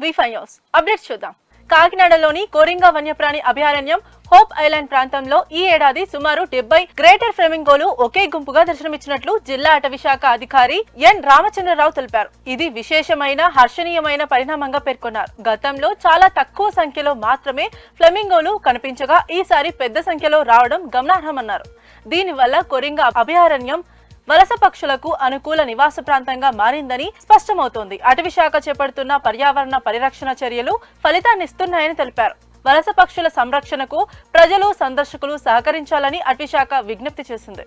V5 news updates చూద్దాం. కాకినాడలోని కోరింగా వన్యప్రాణి అభయారణ్యం హోప్ ఐలాండ్ ప్రాంతంలో ఈ ఏడాది సుమారు 70 గ్రేటర్ ఫ్లెమింగోలు ఒకే గుంపుగా దర్శనమిచ్చినట్లు జిల్లా అటవీ శాఖ అధికారి ఎన్ రామచంద్రరావు తెలిపారు. ఇది విశేషమైన హర్షణీయమైన పరిణామంగా పేర్కొన్నారు. గతంలో చాలా తక్కువ సంఖ్యలో మాత్రమే ఫ్లెమింగోలు కనిపించగా ఈసారి పెద్ద సంఖ్యలో రావడం గమనార్హమన్నారు. దీనివల్ల కోరింగా అభయారణ్యం వలస పక్షులకు అనుకూల నివాస ప్రాంతంగా మారిందని స్పష్టమవుతోంది. అటవీ శాఖ చేపడుతున్న పర్యావరణ పరిరక్షణ చర్యలు ఫలితాన్నిస్తున్నాయని తెలిపారు. వలస పక్షుల సంరక్షణకు ప్రజలు, సందర్శకులు సహకరించాలని అటవీ శాఖ విజ్ఞప్తి చేసింది.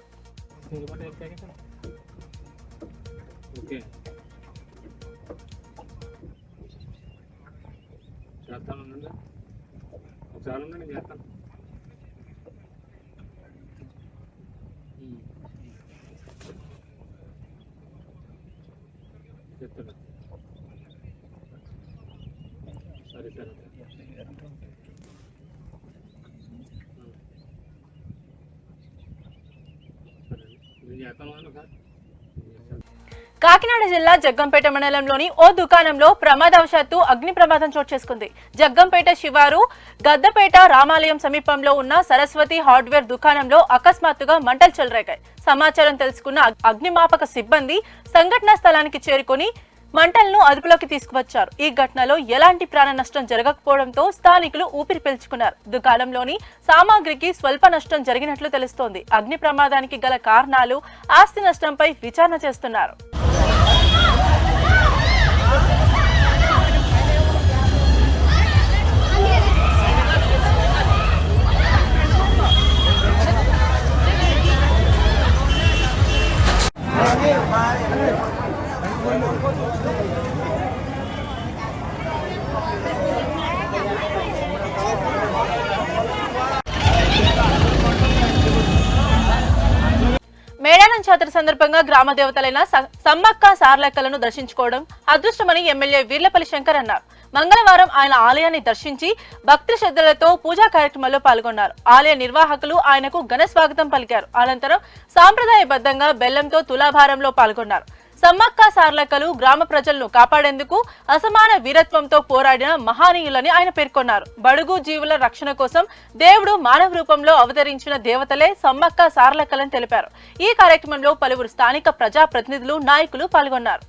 కాకినాడ జిల్లా జగ్గంపేట మండలంలోని ఓ దుకాణంలో ప్రమాదవశాత్తు అగ్ని ప్రమాదం చోటు చేసుకుంది. జగ్గంపేట శివారు గద్దపేట రామాలయం సమీపంలో ఉన్న సరస్వతి హార్డ్వేర్ దుకాణంలో అకస్మాత్తుగా మంటలు చెలరేగాయి. సమాచారం తెలుసుకున్న అగ్నిమాపక సిబ్బంది సంఘటనా స్థలానికి చేరుకుని మంటలను అదుపులోకి తీసుకువచ్చారు. ఈ ఘటనలో ఎలాంటి ప్రాణ నష్టం జరగకపోవడంతో స్థానికులు ఊపిరి పీల్చుకున్నారు. దుకాణంలోని సామాగ్రికి స్వల్ప నష్టం జరిగినట్లు తెలుస్తోంది. అగ్ని ప్రమాదానికి గల కారణాలు, ఆస్తి నష్టంపై విచారణ చేస్తున్నారు. మేడారం జాతర సందర్భంగా గ్రామ దేవతలైన సమ్మక్క సార్లక్కలను దర్శించుకోవడం అదృష్టమని ఎమ్మెల్యే వీర్లపల్లి శంకర్ అన్నారు. మంగళవారం ఆయన ఆలయాన్ని దర్శించి భక్తి శ్రద్ధలతో పూజా కార్యక్రమాల్లో పాల్గొన్నారు. ఆలయ నిర్వాహకులు ఆయనకు ఘన స్వాగతం పలికారు. అనంతరం సాంప్రదాయబద్ధంగా బెల్లంతో తులాభారంలో పాల్గొన్నారు. సమ్మక్క సార్లక్కలు గ్రామ ప్రజలను కాపాడేందుకు అసమాన వీరత్వంతో పోరాడిన మహానీయులని ఆయన పేర్కొన్నారు. బడుగు జీవుల రక్షణ కోసం దేవుడు మానవ రూపంలో అవతరించిన దేవతలే సమ్మక్క సార్లక్కలని తెలిపారు. ఈ కార్యక్రమంలో పలువురు స్థానిక ప్రజా ప్రతినిధులు, నాయకులు పాల్గొన్నారు.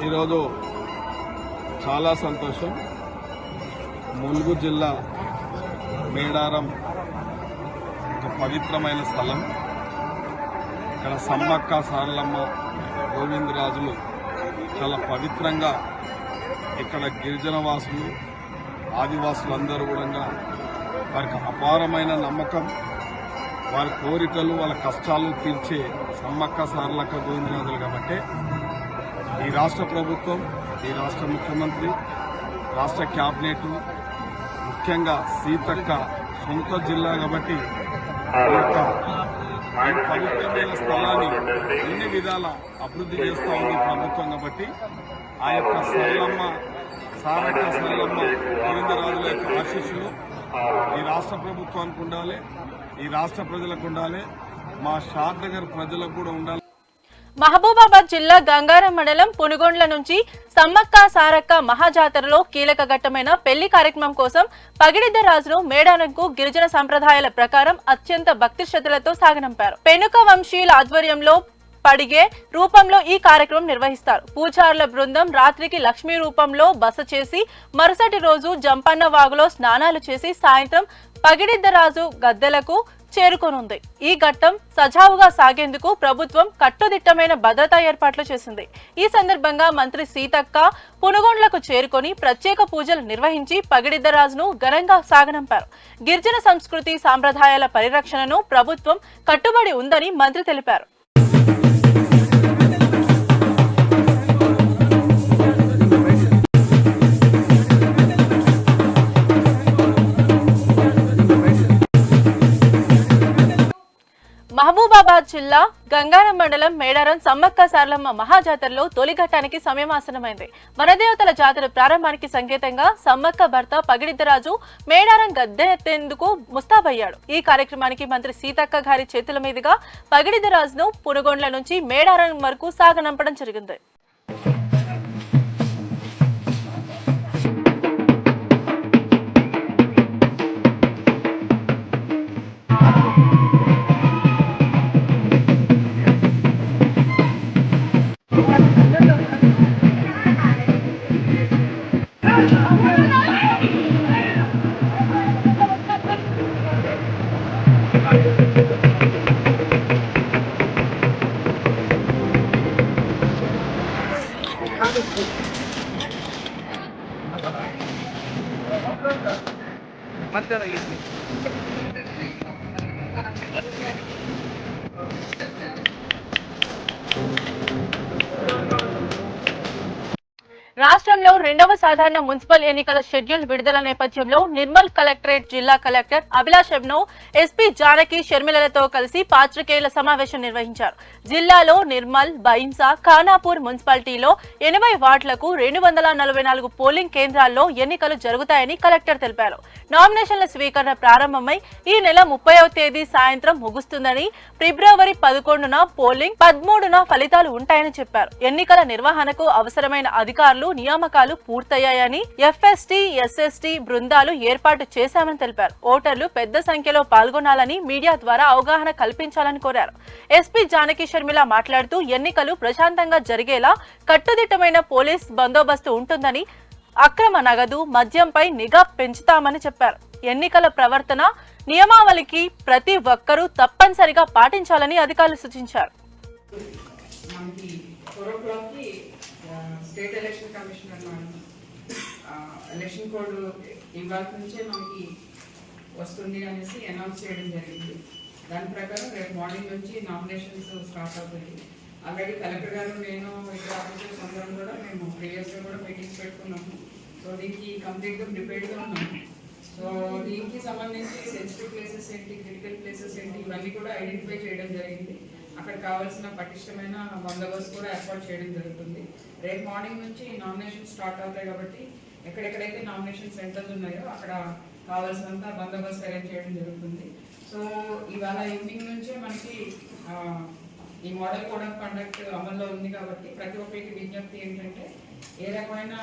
ఈరోజు చాలా సంతోషం. ములుగు జిల్లా మేడారం ఒక పవిత్రమైన స్థలం. ఇక్కడ సమ్మక్క సారలమ్మ గోవిందరాజులు చాలా పవిత్రంగా ఇక్కడ గిరిజన వాసులు, ఆదివాసులందరూ కూడా వారికి అపారమైన నమ్మకం, వారి కోరికలు, వాళ్ళ కష్టాలు తీర్చే సమ్మక్క సారలక్క గోవిందరాజులు. కాబట్టి ఈ రాష్ట్ర ప్రభుత్వం, ఈ రాష్ట్ర ముఖ్యమంత్రి, రాష్ట్ర క్యాబినెట్, ముఖ్యంగా సీతక్క సొంత జిల్లా కాబట్టి ఈ యొక్క పవిత్రమైన స్థలాన్ని అన్ని విధాల అభివృద్ధి చేస్తూ ఉంది ప్రభుత్వం. కాబట్టి ఆ యొక్క సరళమ్మ, సారక్క సరళమ్మ గోవిందరాజుల యొక్క ఆశీస్సులు ఈ రాష్ట్ర ప్రభుత్వానికి ఉండాలి, ఈ రాష్ట్ర ప్రజలకు ఉండాలి, మా షాద్ నగర్ ప్రజలకు కూడా ఉండాలి. మహబూబాబాద్ జిల్లా గంగారం మండలం పునుగొండ్ల నుంచి సమ్మక్క సారక్క మహాజాతరలో కీలక ఘట్టమైన పెళ్లి కార్యక్రమం కోసం పగిడిద్దరాజును మేడారంకు గిరిజన సంప్రదాయాల ప్రకారం అత్యంత భక్తి శ్రద్ధలతో సాగనంపారు. పెనుక వంశీయుల ఆధ్వర్యంలో పడిగే రూపంలో ఈ కార్యక్రమం నిర్వహిస్తారు. పూజారుల బృందం రాత్రికి లక్ష్మీ రూపంలో బస చేసి మరుసటి రోజు జంపన్న వాగులో స్నానాలు చేసి సాయంత్రం పగిడిద్దరాజు గద్దెలకు చేరుకోనుంది. ఈ ఘట్టం సజావుగా సాగేందుకు ప్రభుత్వం కట్టుదిట్టమైన భద్రతా ఏర్పాట్లు చేసింది. ఈ సందర్భంగా మంత్రి సీతక్క పునుగొండ్లకు చేరుకొని ప్రత్యేక పూజలు నిర్వహించి పగిడిద్దరాజును ఘనంగా సాగనంపారు. గిరిజన సంస్కృతి సాంప్రదాయాల పరిరక్షణను ప్రభుత్వం కట్టుబడి ఉందని మంత్రి తెలిపారు. మహబూబాబాద్ జిల్లా గంగారం మండలం మేడారం సమ్మక్క సారలమ్మ మహాజాతరలో తొలి ఘట్టానికి సమయం ఆసన్నమైంది. వనదేవతల జాతర ప్రారంభానికి సంకేతంగా సమ్మక్క భర్త పగిడిద్దరాజు మేడారం గద్దెనెత్తేందుకు ముస్తాబయ్యాడు. ఈ కార్యక్రమానికి మంత్రి సీతక్క గారి చేతుల మీదుగా పగిడిద్దరాజును పునుగొండ్ల నుంచి మేడారం వరకు సాగనంపడం జరిగింది. రాష్ట్రంలో రెండవ సాధారణ మున్సిపల్ ఎన్నికల షెడ్యూల్ విడుదల నేపథ్యంలో నిర్మల్ కలెక్టరేట్ జిల్లా కలెక్టర్ అభిలాష్ అబ్నో ఎస్పీ జానకి షర్మిలలతో కలిసి పాత్రికేయుల సమావేశం నిర్వహించారు. జిల్లాలో నిర్మల్, బైంసా, ఖానాపూర్ మున్సిపాలిటీలో 80 వార్డులకు 244 పోలింగ్ కేంద్రాల్లో ఎన్నికలు జరుగుతాయని కలెక్టర్ తెలిపారు. నామినేషన్ల స్వీకరణ ప్రారంభమై ఈ నెల 30వ తేదీ సాయంత్రం ముగుస్తుందని, ఫిబ్రవరి 11న పోలింగ్, 13న ఫలితాలు ఉంటాయని చెప్పారు. ఎన్నికల నిర్వహణకు అవసరమైన అధికారులు, నియామకాలు పూర్తయ్యాయని, ఎఫ్ఎస్టీ, ఎస్ఎస్టీ బృందాలు ఏర్పాటు చేశామని తెలిపారు. ఓటర్లు పెద్ద సంఖ్యలో పాల్గొనాలని, మీడియా ద్వారా అవగాహన కల్పించాలని కోరారు. ఎస్పీ జానకి షర్మిల మాట్లాడుతూ ఎన్నికలు ప్రశాంతంగా జరిగేలా కట్టుదిట్టమైన పోలీస్ బందోబస్తు ఉంటుందని, అక్రమ నగదు, మద్యంపై నిఘా పెంచుతామని చెప్పారు. ఎన్నికల ప్రవర్తన నియమావళికి ప్రతి ఒక్కరూ తప్పనిసరిగా పాటించాలని అధికారులు సూచించారు. State election commissioner election code ఇవాళ నుంచే మనకి వస్తుంది అనేసి అనౌన్స్ చేయడం జరిగింది. దాని ప్రకారం రేపు మార్నింగ్ నుంచి నామినేషన్స్ స్టార్ట్ అవుతుంది. ఆల్రెడీ కలెక్టర్ గారు, నేను, ఇతర ఆఫీసర్స్ అందరం కూడా మేము ప్రీవియస్గా కూడా మీటింగ్స్ పెట్టుకున్నాము. సో దీనికి కంప్లీట్గా ప్రిపేర్డ్గా ఉన్నాము. సో దీనికి సంబంధించి సెన్సిటివ్ ప్లేసెస్ ఏంటి, క్రిటికల్ ప్లేసెస్ ఏంటి, ఇవన్నీ కూడా ఐడెంటిఫై చేయడం జరిగింది. అక్కడ కావాల్సిన పటిష్టమైన బందోబస్తు కూడా ఏర్పాటు చేయడం జరుగుతుంది. రేపు మార్నింగ్ నుంచి నామినేషన్ స్టార్ట్ అవుతాయి కాబట్టి ఎక్కడెక్కడైతే నామినేషన్ సెంటర్స్ ఉన్నాయో అక్కడ కావాల్సినంత బందోబస్తు అరేంజ్ చేయడం జరుగుతుంది. సో ఇవాళ ఈవినింగ్ నుంచే మనకి ఈ మోడల్ కోడ్ ఆఫ్ కండక్ట్ అమల్లో ఉంది కాబట్టి ప్రతి ఒక్కరికి విజ్ఞప్తి ఏంటంటే ఏ రకమైన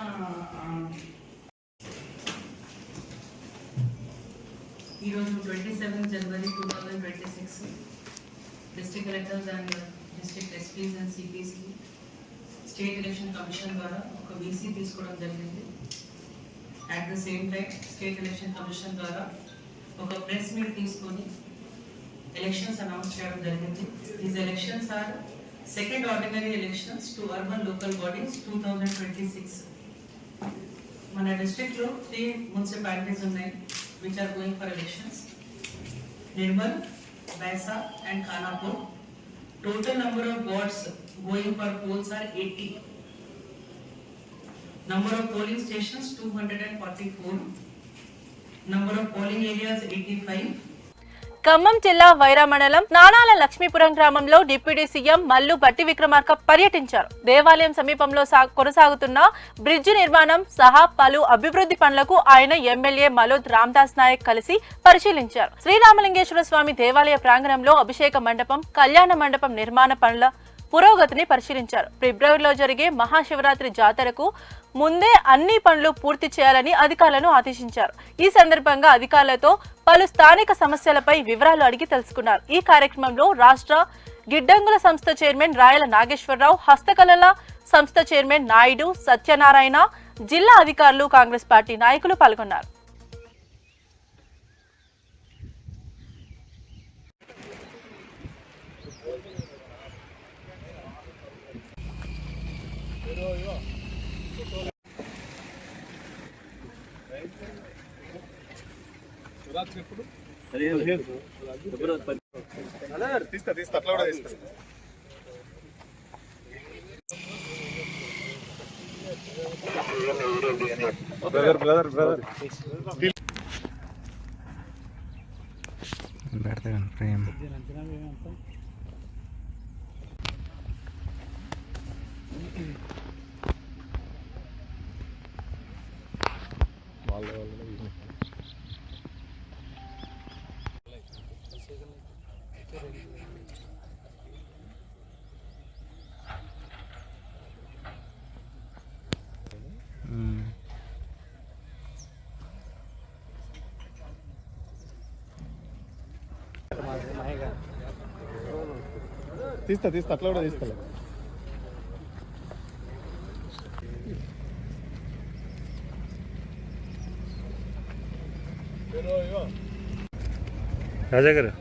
ఈరోజు 27 జనవరి 2026 district collectors and district SPs and సిపిస్కి స్టేట్ ఎలక్షన్ కమిషన్ ద్వారా ఒక వీసీ తీసుకోవడం జరిగింది. At the same time state election commission ద్వారా ఒక ప్రెస్ మీట్ తీసుకొని ఎలక్షన్స్ అనౌన్స్ చేయడం జరిగింది. These elections are second ordinary elections to urban local bodies 2026. మన డిస్ట్రిక్ట్లో 3 మున్సిపాలిటీస్ ఉన్నాయి which are going for elections: Nirmal, Baisa and Khanapur. Total number of wards going for polls are 80. Number of polling stations 244. Number of polling areas 85. Khammam జిల్లా వైరా మండలం నానాల లక్ష్మీపురం గ్రామంలో deputy CM Mallu Bhatti Vikramarka పర్యటించారు. దేవాలయం సమీపంలో కొనసాగుతున్న బ్రిడ్జి నిర్మాణం సహా పలు అభివృద్ధి పనులకు ఆయన ఎమ్మెల్యే మలోద్ రామ్దాస్ నాయక్ కలిసి పరిశీలించారు. శ్రీరామలింగేశ్వర స్వామి దేవాలయ ప్రాంగణంలో అభిషేక మండపం, కళ్యాణ మండపం నిర్మాణ పనుల పురోగతిని పరిశీలించారు. ఫిబ్రవరిలో జరిగే మహాశివరాత్రి జాతరకు ముందే అన్ని పనులు పూర్తి చేయాలని అధికారులను ఆదేశించారు. ఈ సందర్భంగా అధికారులతో పలు స్థానిక సమస్యలపై వివరాలు అడిగి తెలుసుకున్నారు. ఈ కార్యక్రమంలో రాష్ట్ర గిడ్డంగుల సంస్థ చైర్మన్ రాయల నాగేశ్వరరావు, హస్తకళల సంస్థ చైర్మన్ నాయుడు, సత్యనారాయణ, జిల్లా అధికారులు, కాంగ్రెస్ పార్టీ నాయకులు పాల్గొన్నారు. తీస్తా అట్లా కూడా తీస్తా. బ్రదర్ పెడతాను ప్రేమ్ తీస్తా అట్లా కూడా తీస్తా. రాజా గారు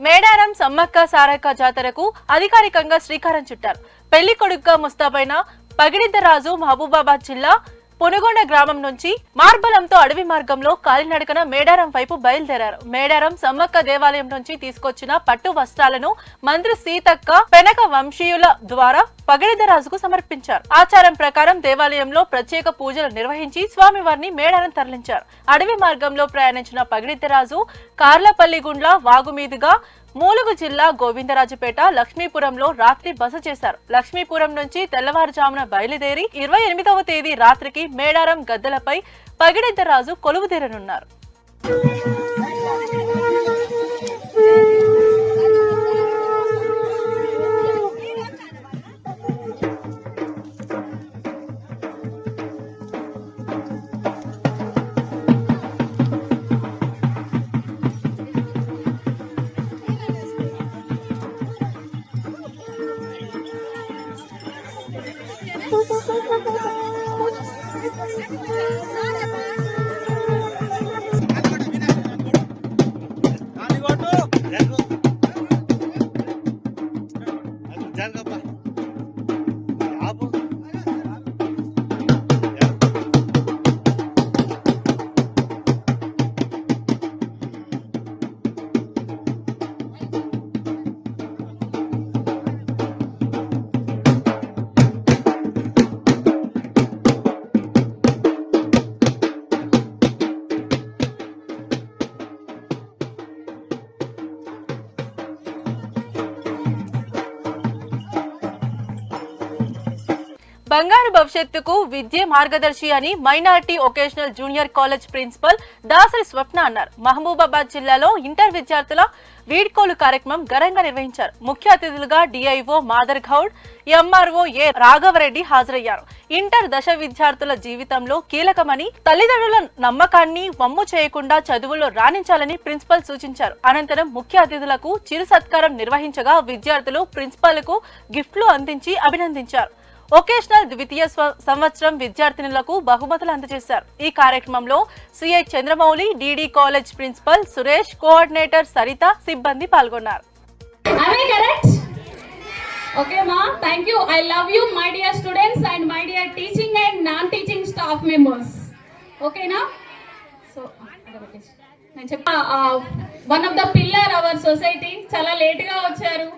మేడారం సమ్మక్క సారక్క జాతరకు అధికారికంగా శ్రీకారం చుట్టారు. పెళ్లి కొడుకుగా ముస్తాబైన పగిడిద్దరాజు మహబూబాబాద్ జిల్లా పొనుగొండ గ్రామం నుంచి మార్బలంతో అడవి మార్గంలో కాలినడకన మేడారం వైపు బయలుదేరారు. మేడారం సమ్మక్క దేవాలయం నుంచి తీసుకొచ్చిన పట్టు వస్త్రాలను మంత్రి సీతక్క పెనక వంశీయుల ద్వారా పగిడిద్దరాజుకు సమర్పించారు. ఆచారం ప్రకారం దేవాలయంలో ప్రత్యేక పూజలు నిర్వహించి స్వామివారిని మేడారం తరలించారు. అడవి మార్గంలో ప్రయాణించిన పగిడిద్దరాజు కార్లపల్లిగుండ్ల వాగు మీదుగా మూలుగు జిల్లా గోవిందరాజుపేట లక్ష్మీపురంలో రాత్రి బస చేశారు. లక్ష్మీపురం నుంచి తెల్లవారుజామున బయలుదేరి 28వ తేదీ రాత్రికి మేడారం గద్దెలపై పగిడిద్దరాజు కొలువుదీరనున్నారు. బంగారు భవిష్యత్తుకు విద్యే మార్గదర్శి అని minority vocational junior college principal Dasari Swapna అన్నారు. మహబూబాబాద్ జిల్లాలో ఇంటర్ విద్యార్థుల వీడ్కోలు కార్యక్రమం ఘనంగా నిర్వహించారు. ముఖ్య అతిథులుగా డిఐఓ మాదర్ గౌడ్, ఎంఆర్ఓ ఏ రాఘవరెడ్డి హాజరయ్యారు. ఇంటర్ దశ విద్యార్థుల జీవితంలో కీలకమని, తల్లిదండ్రుల నమ్మకాన్ని వమ్ము చేయకుండా చదువుల్లో రాణించాలని ప్రిన్సిపల్ సూచించారు. అనంతరం ముఖ్య అతిథులకు చిరు సత్కారం నిర్వహించగా విద్యార్థులు ప్రిన్సిపల్ కు గిఫ్ట్లు అందించి అభినందించారు. వొకేషనల్ ద్వితీయ సంవత్సరం విద్యార్థినులకు బహుమతులు అందజేశారు. ఈ కార్యక్రమంలో CI Chandramouli, DD college principal Suresh, coordinator Saritha, సిబ్బంది పాల్గొన్నారు. Okay ma, thank you. I love you my dear students and my dear teaching and non-teaching staff members. Okay na? So, నేను చెప్పా one of the pillar our society చాలా late గా వచ్చారు.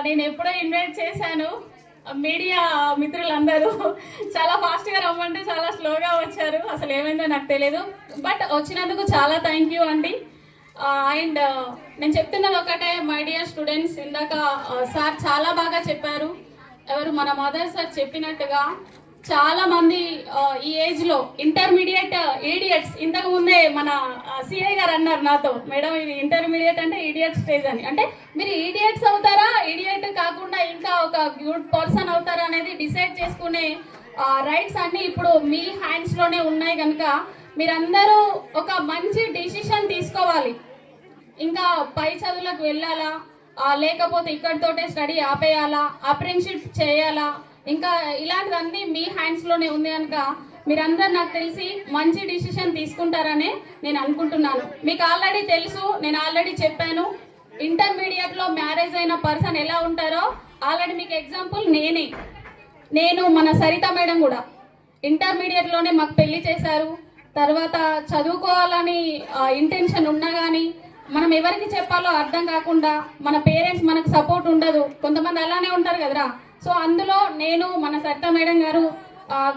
నేను ఎప్పుడో invite చేశాను. మీడియా మిత్రులందరూ చాలా ఫాస్ట్ గా రమ్మంటే చాలా స్లోగా వచ్చారు. అసలు ఏమైందో నాకు తెలియదు. బట్ వచ్చినందుకు చాలా థ్యాంక్ యూ అండి. అండ్ నేను చెప్తున్నది ఒకటే, మై డియర్ స్టూడెంట్స్, ఇందాక సార్ చాలా బాగా చెప్పారు. ఎవరు మన మదర్ సార్ చెప్పినట్టుగా చాలా మంది ఈ ఏజ్ లో ఇంటర్మీడియట్ ఈడియట్స్, ఇంతకు ముందే మన సిఐ గారు అన్నారు నాతో, మేడం ఇది ఇంటర్మీడియట్ అంటే ఈడియట్ స్టేజ్ అని. అంటే మీరు ఈడియట్స్ అవుతారా, ఈడియట్ కాకుండా ఇంకా ఒక గుడ్ పర్సన్ అవుతారా అనేది డిసైడ్ చేసుకునే రైట్స్ అన్ని ఇప్పుడు మీ హ్యాండ్స్ లోనే ఉన్నాయి కనుక మీరందరూ ఒక మంచి డిసిషన్ తీసుకోవాలి. ఇంకా పై చదువులకు వెళ్ళాలా, లేకపోతే ఇక్కడితోటే స్టడీ ఆపేయాలా, అప్రెంటిస్‌షిప్ చేయాలా, ఇంకా ఇలాంటివన్నీ మీ హ్యాండ్స్లోనే ఉంది కనుక మీరందరూ నాకు తెలిసి మంచి డిసిషన్ తీసుకుంటారని నేను అనుకుంటున్నాను. మీకు ఆల్రెడీ తెలుసు, నేను ఆల్రెడీ చెప్పాను, ఇంటర్మీడియట్లో మ్యారేజ్ అయిన పర్సన్ ఎలా ఉంటారో ఆల్రెడీ మీకు ఎగ్జాంపుల్ నేను మన సరిత మేడం కూడా ఇంటర్మీడియట్లోనే మాకు పెళ్లి చేశారు. తర్వాత చదువుకోవాలని ఇంటెన్షన్ ఉన్నా కానీ మనం ఎవరికి చెప్పాలో అర్థం కాకుండా మన పేరెంట్స్ మనకు సపోర్ట్ ఉండదు, కొంతమంది అలానే ఉంటారు కదరా. సో అందులో నేను మన సరిత మేడం గారు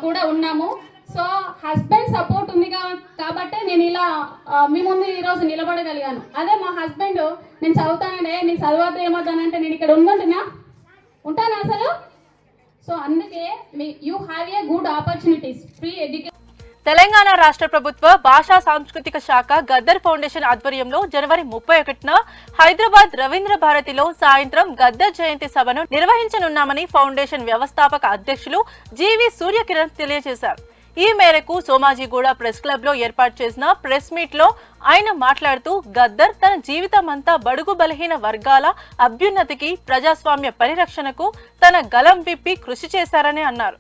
కూడా ఉన్నాము. సో హస్బెండ్ సపోర్ట్ ఉంది కాబట్టే నేను ఇలా మీ ముందు ఈరోజు నిలబడగలిగాను. అదే మా హస్బెండ్ నేను చదువుతానంటే నీకు చదవద్దు ఏమవుతానంటే నేను ఇక్కడ ఉంటానా అసలు? సో అందుకే you have a good opportunities, free education. Telangana రాష్ట్ర ప్రభుత్వ భాషా సాంస్కృతిక శాఖ గద్దర్ ఫౌండేషన్ ఆధ్వర్యంలో జనవరి 31న హైదరాబాద్ రవీంద్ర భారతిలో సాయంత్రం గద్దర్ జయంతి సభను నిర్వహించనున్నామని ఫౌండేషన్ వ్యవస్థాపక అధ్యక్షులు జీవి సూర్యకిరణ్ తెలియజేశారు. ఈ మేరకు సోమాజిగూడ ప్రెస్ క్లబ్ లో ఏర్పాటు చేసిన ప్రెస్ మీట్ లో ఆయన మాట్లాడుతూ గద్దర్ తన జీవితమంతా బడుగు బలహీన వర్గాల అభ్యున్నతికి, ప్రజాస్వామ్య పరిరక్షణకు తన గలం విప్పి కృషి చేశారని అన్నారు.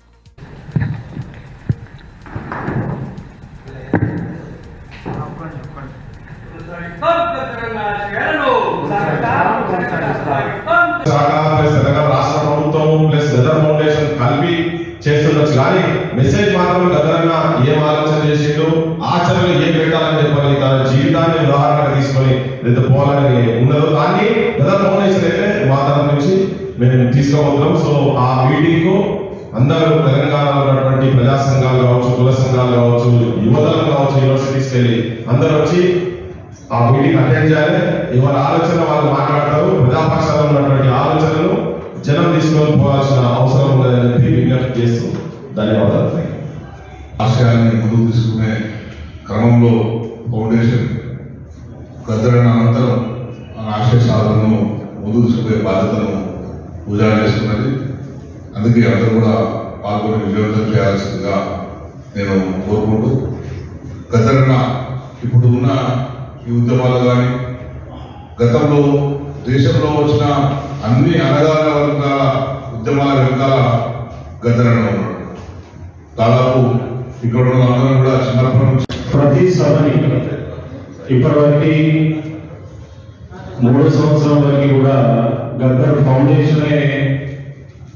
రాష్ట్ర ప్రభుత్వం ప్లస్ గదర్ ఫౌండేషన్ కలిపి చేస్తుండొచ్చు కానీ మెసేజ్ మాత్రం గదరన్న ఏం ఆలోచన చేసిండు, ఆచరణలో ఏం పెట్టాలని చెప్పాలి, తన జీవితాన్ని ఉదాహరణగా తీసుకొని లేదా పోవాలని ఉండదు. కానీ గదర్ ఫౌండేషన్ అయితే మా తరఫు నుంచి మేము తీసుకోబోతున్నాం. సో ఆ మీటింగ్ కు అందరూ తెలంగాణలో ఉన్నటువంటి ప్రజా సంఘాలు కావచ్చు, కుల సంఘాలు కావచ్చు, యువతలు కావచ్చు, యూనివర్సిటీస్కి వెళ్ళి అందరూ వచ్చి ఆ మీటింగ్ అటెండ్ చేయాలి. ఎవరి ఆలోచన వాళ్ళు మాట్లాడతారు. ప్రజాపక్షాలు ఉన్నటువంటి ఆలోచనలు జనం తీసుకొని పోవాల్సిన అవసరం ఉందని చెప్పి విజ్ఞప్తి చేస్తూ ధన్యవాదాలు. ఆశయాన్ని ముందుకు తీసుకునే క్రమంలో ఫౌండేషన్ గద్దరన్న అనంతరం మన ఆశయ సాధనను ముందుకు తీసుకునే బాధ్యతను పూజా చేసుకున్నది. అందుకే అందరూ కూడా పాల్గొని విజయవంతం చేయాల్సిందిగా నేను కోరుకుంటూ, గద్దరన్న ఇప్పుడు ఉన్న ఈ ఉద్యమాలు కానీ గతంలో దేశంలో వచ్చిన అన్ని అనగాన వర్గాల ఉద్యమాల వెనకాల గద్దరన్న ఉన్నాడు. దాదాపు ఇక్కడ ఉన్న అందరం కూడా చిన్నప్పటి నుంచి ప్రతి సభని ఇప్పటివరకు 3 సంవత్సరం వరకు కూడా గద్దర్ ఫౌండేషనే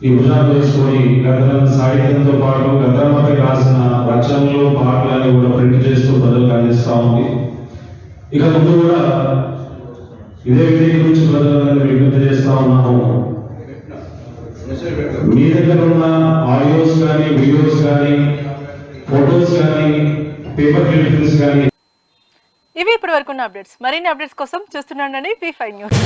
ఈ భుజాలు వేసుకొని గద్దర్ సాహిత్యంతో పాటు గద్దర్పై రాసిన రచనలు, పాటలని కూడా ప్రింట్ చేస్తూ ప్రజలకు అందిస్తూ ఉంది. ఇక ముందు కూడా ఇదే విధి గురించి ప్రజలందరినీ విజ్ఞప్తి చేస్తా ఉన్నాము. మీ దగ్గర ఉన్న ఆడియోస్ కానీ, వీడియోస్ కానీ, ఫోటోస్ కానీ, పేపర్ క్లిప్పింగ్స్ కానీ. ఇవి ఇప్పటి వరకు ఉన్న అప్డేట్స్. మరిన్ని అప్డేట్స్ కోసం చూస్తున్నాండి P5 న్యూస్.